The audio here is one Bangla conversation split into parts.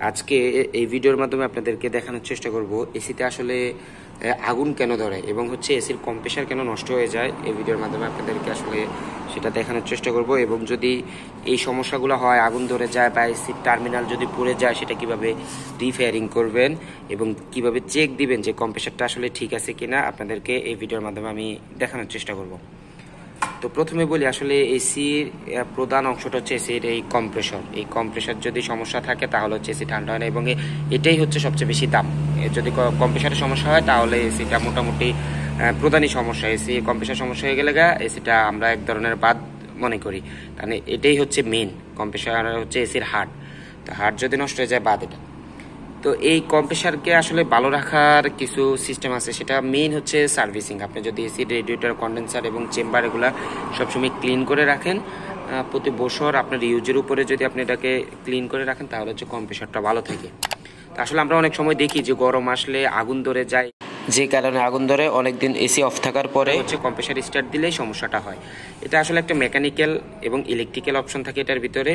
আজকে এই ভিডিওর মাধ্যমে আপনাদেরকে দেখানোর চেষ্টা করব এসিতে আসলে আগুন কেন ধরে এবং হচ্ছে এসির কম্প্রেসার কেন নষ্ট হয়ে যায়। এই ভিডিওর মাধ্যমে আপনাদেরকে আসলে সেটা দেখানোর চেষ্টা করব এবং যদি এই সমস্যাগুলো হয়, আগুন ধরে যায় বা এসির টার্মিনাল যদি পুড়ে যায়, সেটা কিভাবে রিপেয়ারিং করবেন এবং কিভাবে চেক দিবেন যে কম্প্রেসারটা আসলে ঠিক আছে কিনা, আপনাদেরকে এই ভিডিওর মাধ্যমে আমি দেখানোর চেষ্টা করব। তো প্রথমে বলি, আসলে এসির প্রধান অংশটা হচ্ছে এসির এই কম্প্রেসর। এই কম্প্রেসর যদি সমস্যা থাকে তাহলে হচ্ছে এসি ঠান্ডা হয় না এবং এটাই হচ্ছে সবচেয়ে বেশি দাম। যদি কম্প্রেসারের সমস্যা হয় তাহলে এসিটা মোটামুটি প্রধানই সমস্যা। এসি কম্প্রেসর সমস্যা হয়ে গেলে এসিটা আমরা এক ধরনের বাদ মনে করি, কারণ এটাই হচ্ছে মেন। কম্প্রেসর হচ্ছে এসির হার্ট, তো হার্ট যদি নষ্ট হয়ে যায় বাদ এটা। তো এই কম্প্রেসারকে আসলে ভালো রাখার কিছু সিস্টেম আছে, সেটা মেইন হচ্ছে সার্ভিসিং। আপনি যদি এসির রেডিয়েটর, কন্ডেন্সার এবং চেম্বার এগুলা সবসময় ক্লিন করে রাখেন, প্রতি বছর আপনার ইউজের উপরে যদি আপনি এটাকে ক্লিন করে রাখেন তাহলে হচ্ছে কম্প্রেসারটা ভালো থাকে। তো আসলে আমরা অনেক সময় দেখি যে গরম আসলে আগুন ধরে যায়, যে কারণে আগুন ধরে অনেকদিন এসি অফ থাকার পরে হচ্ছে কম্প্রেসার স্টার্ট দিলেই সমস্যাটা হয়। এটা আসলে একটা মেকানিক্যাল এবং ইলেকট্রিক্যাল অপশন থাকে এটার ভিতরে।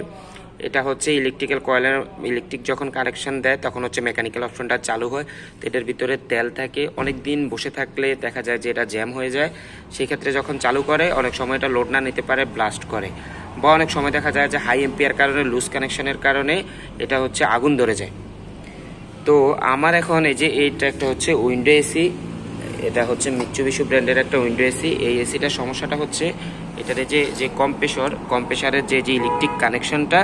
এটা হচ্ছে ইলেকট্রিক্যাল কয়েলের ইলেকট্রিক যখন কানেকশন দেয় তখন হচ্ছে মেকানিক্যাল অপশনটা চালু হয়। তো এটার ভিতরে তেল থাকে, অনেক দিন বসে থাকলে দেখা যায় যে এটা জ্যাম হয়ে যায়। সেই ক্ষেত্রে যখন চালু করে অনেক সময় এটা লোড না নিতে পারে, ব্লাস্ট করে, বা অনেক সময় দেখা যায় যে হাই এম্পিয়ার কারণে, লুজ কানেকশনের কারণে এটা হচ্ছে আগুন ধরে যায়। তো আমার এখন এই যে এইটা একটা হচ্ছে উইন্ডো এসি, এটা হচ্ছে মিৎসুবিশি ব্র্যান্ডের একটা উইন্ডো এসি। এই এসিটার সমস্যাটা হচ্ছে এটার যে কম্প্রেসারের যে ইলেকট্রিক কানেকশনটা,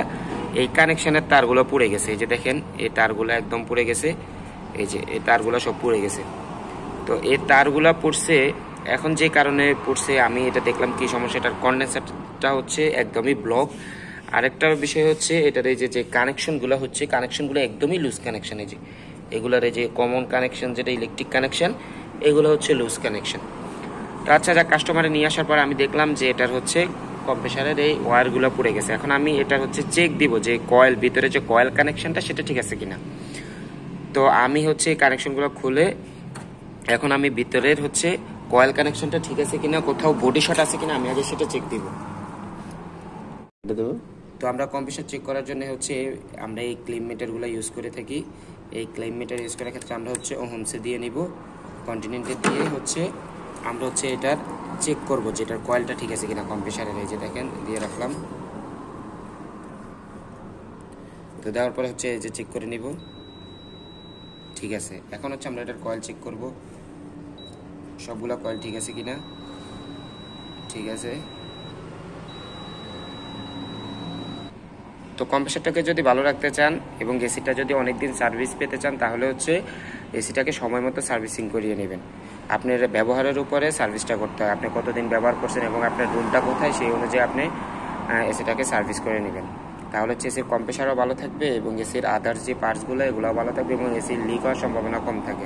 এই কানেকশনের তারগুলো পুড়ে গেছে। এই যে দেখেন, এই তারগুলো একদম পুড়ে গেছে, এই যে এই তারগুলো সব পুড়ে গেছে। তো এই তারগুলো পুড়ছে, এখন যে কারণে পুড়ছে আমি এটা দেখলাম কি সমস্যা, এটার কন্ডেন্সারটা হচ্ছে একদমই ব্লক। আরেকটা বিষয় হচ্ছে এটার এই যে কানেকশনগুলো হচ্ছে, কানেকশনগুলো একদমই লুজ কানেকশন। এই যে এগুলার এই যে কমন কানেকশন, যেটা ইলেকট্রিক কানেকশন, এগুলো হচ্ছে লুজ কানেকশন। তো আচ্ছা, যা কাস্টমারে নিয়ে আসার পর আমি দেখলাম যে এটার হচ্ছে কম্প্রেসারের এই ওয়্যারগুলো পুড়ে গেছে। এখন আমি এটা হচ্ছে চেক দিব যে কয়েল, ভিতরে যে কয়েল কানেকশনটা সেটা ঠিক আছে কিনা। তো আমি হচ্ছে এই কানেকশনগুলো খুলে এখন আমি ভিতরের হচ্ছে কয়েল কানেকশনটা ঠিক আছে কিনা, কোথাও বডি শর্ট আছে কিনা, আমি আগে সেটা চেক দিব। তো আমরা কম্প্রেসার চেক করার জন্য হচ্ছে আমরা এই ক্লেম মিটারগুলো ইউজ করে থাকি। এই ক্লেম মিটার ইউজ করার ক্ষেত্রে আমরা হচ্ছে ওহমসে দিয়ে নিব, কন্টিনেন্টে দিয়ে হচ্ছে আমরা হচ্ছে এটার চেক করব যে এটার কয়েলটা ঠিক আছে কিনা কম্প্রেসারের। এই যে দেখেন দিয়ে রাখলাম, তো দেওয়ার পরে হচ্ছে এই যে চেক করে নিব, ঠিক আছে। এখন হচ্ছে আমরা এটার কয়েল চেক করব, সবগুলা কয়েল ঠিক আছে কিনা, ঠিক আছে। তো কম্প্রেসারটাকে যদি ভালো রাখতে চান এবং এসিটা যদি অনেকদিন সার্ভিস পেতে চান তাহলে হচ্ছে এসিটাকে সময় মতো সার্ভিসিং করিয়ে নেবেন। আপনার ব্যবহারের উপরে সার্ভিসটা করতে হয়, আপনি কতদিন ব্যবহার করছেন এবং আপনার রুমটা কোথায় সেই অনুযায়ী আপনি এসিটাকে সার্ভিস করে নেবেন। তাহলে হচ্ছে এসির কম্প্রেসারও ভালো থাকবে এবং এসির আদার্স যে পার্টসগুলো এগুলোও ভালো থাকবে এবং এসির লিক হওয়ার সম্ভাবনা কম থাকে।